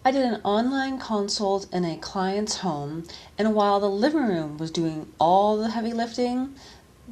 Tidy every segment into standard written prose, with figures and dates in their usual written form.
I did an online consult in a client's home, and while the living room was doing all the heavy lifting,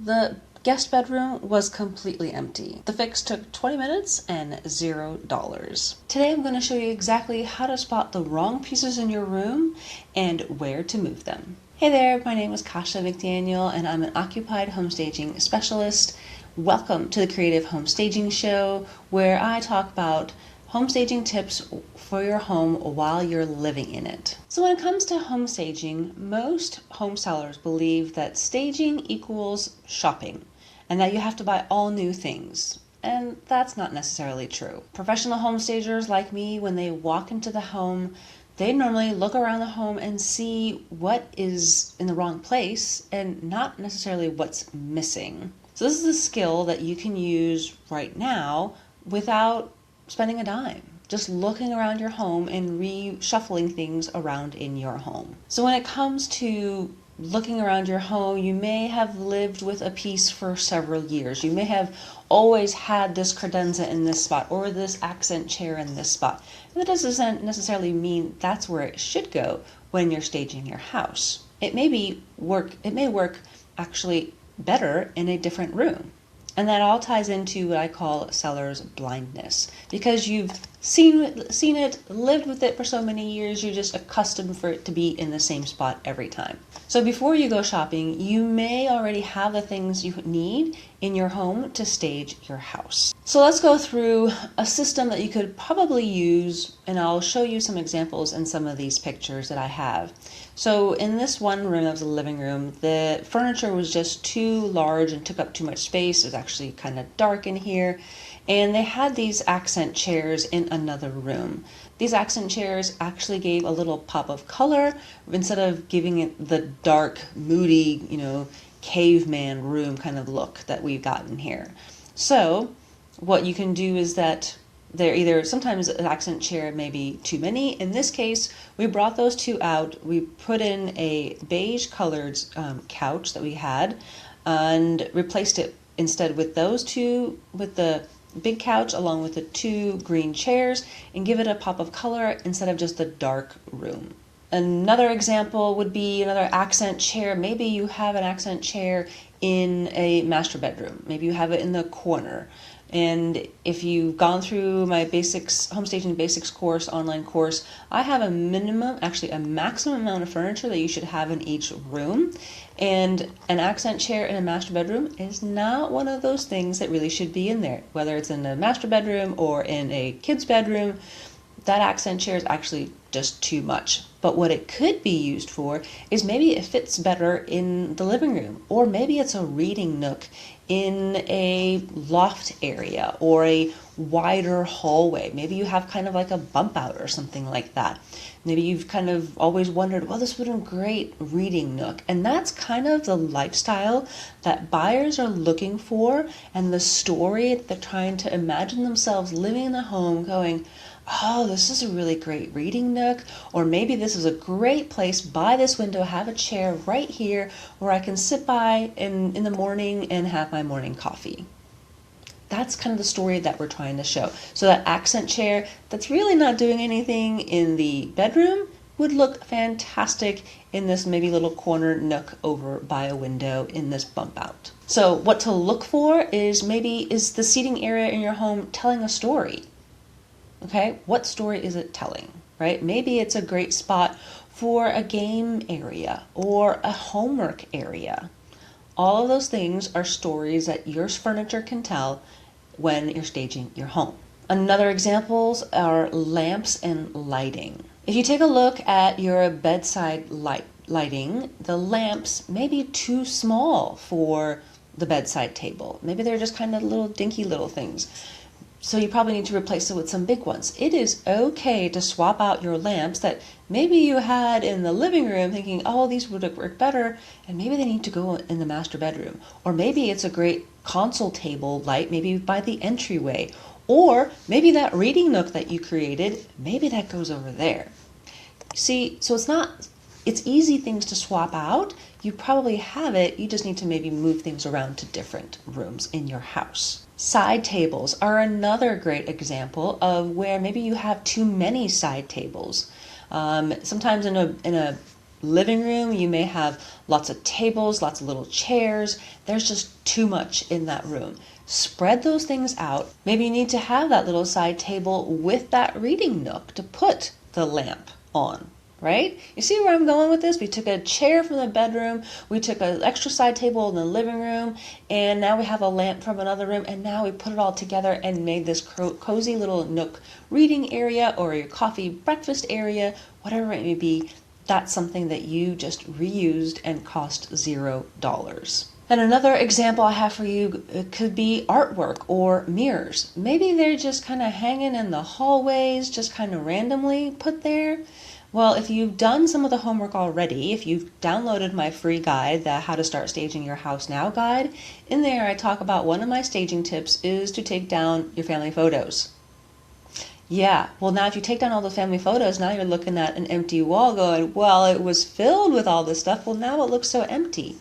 the guest bedroom was completely empty. The fix took 20 minutes and $0. Today I'm going to show you exactly how to spot the wrong pieces in your room and where to move them. Hey there, my name is Kasha McDaniel and I'm an occupied home staging specialist. Welcome to the Creative Home Staging Show, where I talk about home staging tips for your home while you're living in it. So when it comes to home staging, most home sellers believe that staging equals shopping and that you have to buy all new things. And that's not necessarily true. Professional home stagers like me, when they walk into the home, they normally look around the home and see what is in the wrong place and not necessarily what's missing. So this is a skill that you can use right now without spending a dime. Just looking around your home and reshuffling things around in your home. So when it comes to looking around your home, you may have lived with a piece for several years. You may have always had this credenza in this spot or this accent chair in this spot. And that doesn't necessarily mean that's where it should go when you're staging your house. It may work actually better in a different room. And that all ties into what I call seller's blindness. Because you've seen it, lived with it for so many years, you're just accustomed for it to be in the same spot every time. So before you go shopping, you may already have the things you need in your home to stage your house. So let's go through a system that you could probably use, and I'll show you some examples in some of these pictures that I have. So in this one room, that was a living room, the furniture was just too large and took up too much space. It was actually kind of dark in here. And they had these accent chairs in another room. These accent chairs actually gave a little pop of color instead of giving it the dark, moody, caveman room kind of look that we've gotten here. So what you can do is that sometimes an accent chair may be too many. In this case, we brought those two out. We put in a beige colored couch that we had and replaced it instead with those two, with the big couch along with the two green chairs, and give it a pop of color instead of just the dark room. Another example would be another accent chair. Maybe you have an accent chair in a master bedroom. Maybe you have it in the corner. And if you've gone through my home staging basics course, online course, I have a maximum amount of furniture that you should have in each room. And an accent chair in a master bedroom is not one of those things that really should be in there. Whether it's in a master bedroom or in a kid's bedroom, that accent chair is actually just too much. But what it could be used for is maybe it fits better in the living room, or maybe it's a reading nook in a loft area or a wider hallway. Maybe you have kind of like a bump out or something like that. Maybe you've kind of always wondered, well, this would be a great reading nook. And that's kind of the lifestyle that buyers are looking for, and the story that they're trying to imagine themselves living in a home going, oh, this is a really great reading nook, or maybe this is a great place by this window, have a chair right here where I can sit by in the morning and have my morning coffee. That's kind of the story that we're trying to show. So that accent chair that's really not doing anything in the bedroom would look fantastic in this maybe little corner nook over by a window in this bump out. So what to look for is the seating area in your home telling a story? Okay, what story is it telling, right? Maybe it's a great spot for a game area or a homework area. All of those things are stories that your furniture can tell when you're staging your home. Another examples are lamps and lighting. If you take a look at your bedside lighting, the lamps may be too small for the bedside table. Maybe they're just kind of little dinky little things. So you probably need to replace it with some big ones. It is okay to swap out your lamps that maybe you had in the living room thinking, oh, these would work better, and maybe they need to go in the master bedroom. Or maybe it's a great console table light, maybe by the entryway. Or maybe that reading nook that you created, maybe that goes over there. See, so it's not It's easy things to swap out. You probably have it, you just need to maybe move things around to different rooms in your house. Side tables are another great example of where maybe you have too many side tables. Sometimes in a living room, you may have lots of tables, lots of little chairs. There's just too much in that room. Spread those things out. Maybe you need to have that little side table with that reading nook to put the lamp on, right? You see where I'm going with this? We took a chair from the bedroom, we took an extra side table in the living room, and now we have a lamp from another room, and now we put it all together and made this cozy little nook reading area or your coffee breakfast area, whatever it may be. That's something that you just reused and cost $0. And another example I have for you could be artwork or mirrors. Maybe they're just kind of hanging in the hallways, just kind of randomly put there. Well, if you've done some of the homework already, if you've downloaded my free guide, the How to Start Staging Your House Now guide, in there I talk about one of my staging tips is to take down your family photos. Yeah, well now if you take down all the family photos, now you're looking at an empty wall going, well, it was filled with all this stuff, well now it looks so empty.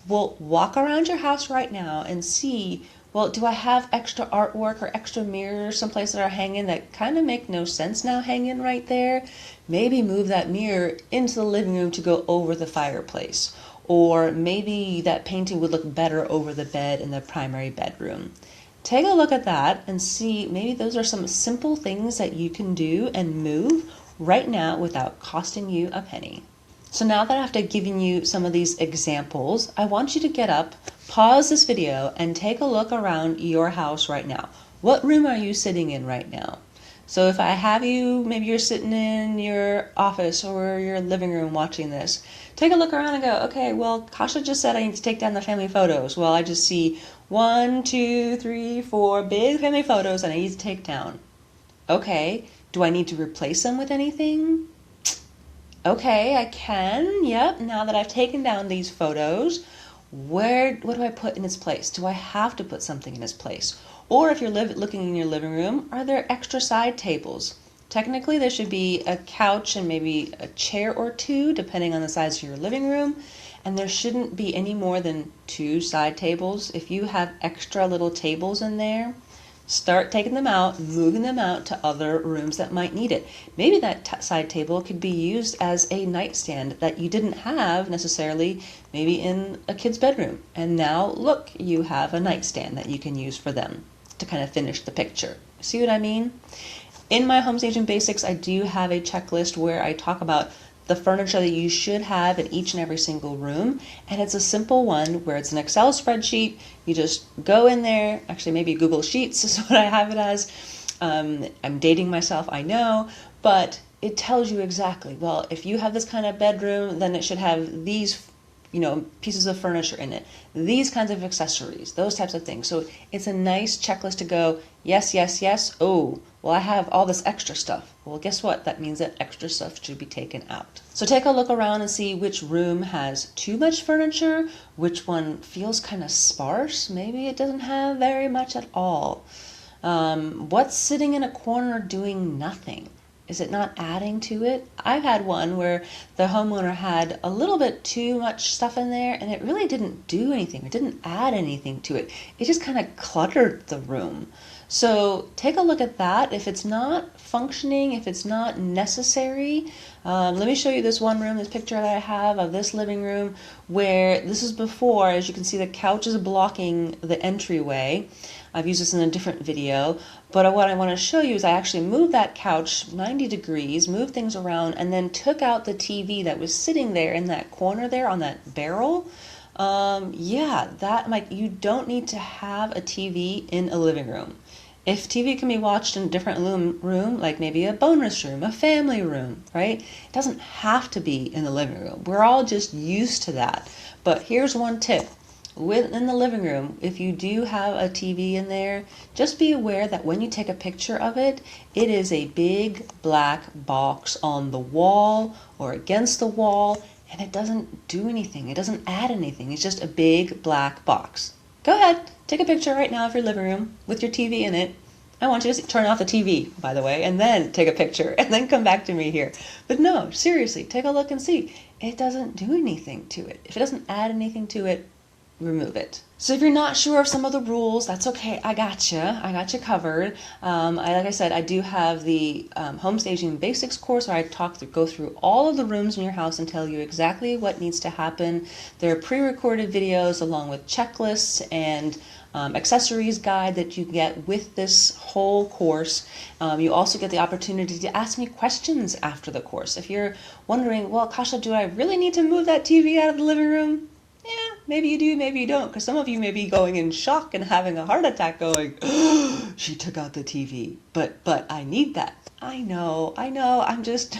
Well, walk around your house right now and see, well, do I have extra artwork or extra mirrors someplace that are hanging that kind of make no sense now hanging right there? Maybe move that mirror into the living room to go over the fireplace. Or maybe that painting would look better over the bed in the primary bedroom. Take a look at that and see, maybe those are some simple things that you can do and move right now without costing you a penny. So now that after giving you some of these examples, I want you to get up, pause this video, and take a look around your house right now. What room are you sitting in right now? So if I have you, maybe you're sitting in your office or your living room watching this, take a look around and go, okay, well, Kasha just said I need to take down the family photos. Well, I just see 1, 2, 3, 4 big family photos that I need to take down. Okay, do I need to replace them with anything? Okay, I can, yep. Now that I've taken down these photos, what do I put in its place? Do I have to put something in its place? Or if you're looking in your living room, are there extra side tables? Technically, there should be a couch and maybe a chair or two, depending on the size of your living room. And there shouldn't be any more than 2 side tables. If you have extra little tables in there, start taking them out, moving them out to other rooms that might need it. Maybe that side table could be used as a nightstand that you didn't have necessarily maybe in a kid's bedroom. And now look, you have a nightstand that you can use for them to kind of finish the picture. See what I mean? In my Home Staging Basics, I do have a checklist where I talk about the furniture that you should have in each and every single room, and it's a simple one where it's an Excel spreadsheet. You just go in there, actually maybe Google Sheets is what I have it as. I'm dating myself, I know, but it tells you exactly, well, if you have this kind of bedroom, then it should have these pieces of furniture in it, these kinds of accessories, those types of things. So it's a nice checklist to go, yes, yes, yes. Oh, well, I have all this extra stuff. Well, guess what? That means that extra stuff should be taken out. So take a look around and see which room has too much furniture, which one feels kind of sparse. Maybe it doesn't have very much at all. What's sitting in a corner doing nothing? Is it not adding to it? I've had one where the homeowner had a little bit too much stuff in there and it really didn't do anything. It didn't add anything to it. It just kind of cluttered the room. So take a look at that. If it's not functioning, if it's not necessary, let me show you this one room, this picture that I have of this living room where this is before, as you can see, the couch is blocking the entryway. I've used this in a different video, but what I want to show you is I actually moved that couch 90 degrees, moved things around, and then took out the TV that was sitting there in that corner there on that barrel. You don't need to have a TV in a living room. If TV can be watched in a different room, like maybe a bonus room, a family room, right? It doesn't have to be in the living room. We're all just used to that. But here's one tip. Within the living room, if you do have a TV in there, just be aware that when you take a picture of it, it is a big black box on the wall or against the wall, and it doesn't do anything. It doesn't add anything. It's just a big black box. Go ahead, take a picture right now of your living room with your TV in it. I want you to turn off the TV, by the way, and then take a picture, and then come back to me here. But no, seriously, take a look and see. it doesn't do anything to it. If it doesn't add anything to it, remove it. So if you're not sure of some of the rules, that's okay. I got you covered. Like I said, I do have the home staging basics course where I go through all of the rooms in your house and tell you exactly what needs to happen. There are pre-recorded videos along with checklists and accessories guide that you get with this whole course. You also get the opportunity to ask me questions after the course. If you're wondering, well, Kasha, do I really need to move that TV out of the living room? Yeah, maybe you do, maybe you don't, because some of you may be going in shock and having a heart attack going, oh, she took out the TV, but I need that. I know, I'm just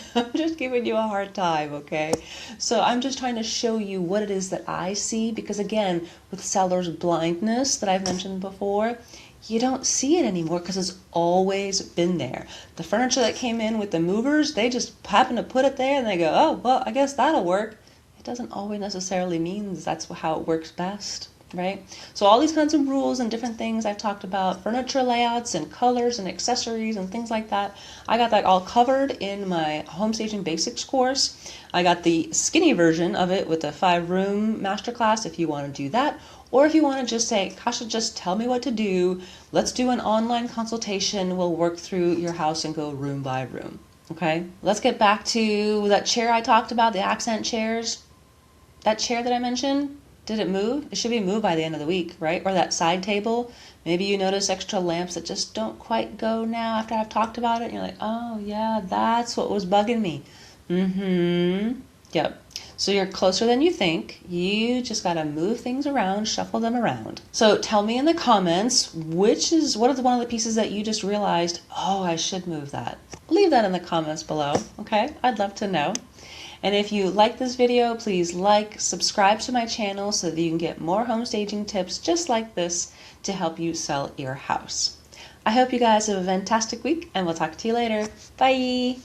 giving you a hard time, okay? So I'm just trying to show you what it is that I see, because again, with seller's blindness that I've mentioned before, you don't see it anymore because it's always been there. The furniture that came in with the movers, they just happen to put it there and they go, oh, well, I guess that'll work. It doesn't always necessarily mean that's how it works best, right? So all these kinds of rules and different things I've talked about, furniture layouts and colors and accessories and things like that, I got that all covered in my Home Staging Basics course. I got the skinny version of it with the 5-room masterclass if you want to do that. Or if you want to just say, Kasha, just tell me what to do. Let's do an online consultation. We'll work through your house and go room by room. Okay, let's get back to that chair I talked about, the accent chairs. That chair that I mentioned, did it move? It should be moved by the end of the week, right? Or that side table. Maybe you notice extra lamps that just don't quite go now after I've talked about it. And you're like, oh yeah, that's what was bugging me. Yep. So you're closer than you think. You just got to move things around, shuffle them around. So tell me in the comments, what is one of the pieces that you just realized, oh, I should move that. Leave that in the comments below, okay? I'd love to know. And if you like this video, please subscribe to my channel so that you can get more home staging tips just like this to help you sell your house. I hope you guys have a fantastic week and we'll talk to you later. Bye!